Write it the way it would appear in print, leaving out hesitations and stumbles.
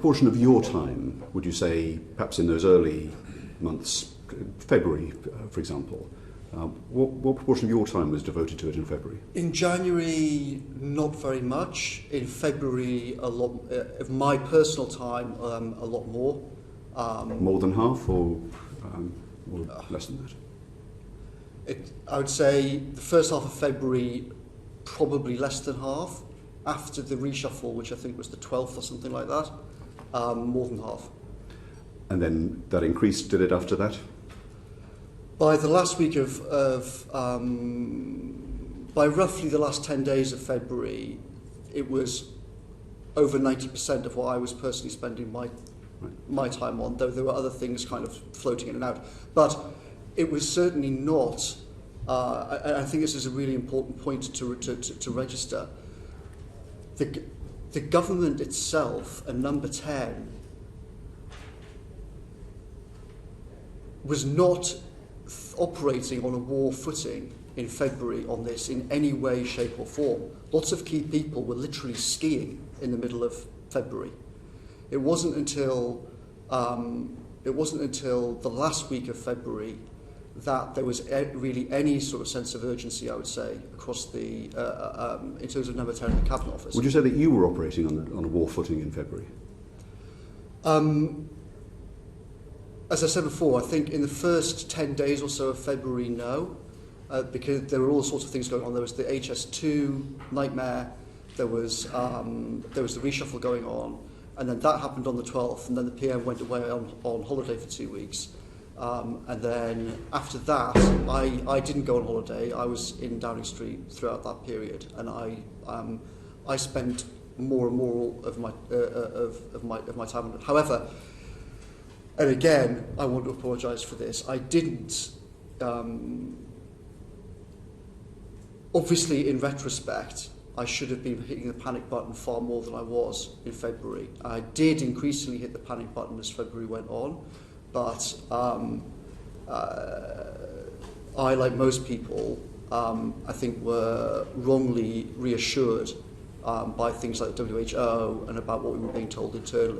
proportion of your time would you say, perhaps in those early months, February, for example, what proportion of your time was devoted to it in February? In January, not very much. In February, a lot of my personal time, a lot more. More than half, or less than that? I would say the first half of February, probably less than half. After the reshuffle, which I think was the 12th or something like that, more than half. And then that increased, did it, after that? By the last week by roughly the last 10 days of February, it was over 90% of what I was personally spending my time on, though there were other things kind of floating in and out. But it was certainly not, I think this is a really important point to register. The government itself, and Number 10, was not operating on a war footing in February on this in any way, shape or form. Lots of key people were literally skiing in the middle of February. It wasn't until the last week of February that there was really any sort of sense of urgency, I would say, across the in terms of Number 10 in the Cabinet Office. Would you say that you were operating on a war footing in February? As I said before, I think in the first 10 days or so of February, no, because there were all sorts of things going on. There was the HS2 nightmare, there was the reshuffle going on, and then that happened on the 12th, and then the PM went away on holiday for 2 weeks. And then after that, I didn't go on holiday. I was in Downing Street throughout that period, and I spent more and more of my time on it. However, and again, I want to apologise for this. I didn't. Obviously, in retrospect, I should have been hitting the panic button far more than I was in February. I did increasingly hit the panic button as February went on. But I, like most people, I think were wrongly reassured by things like the WHO and about what we were being told internally.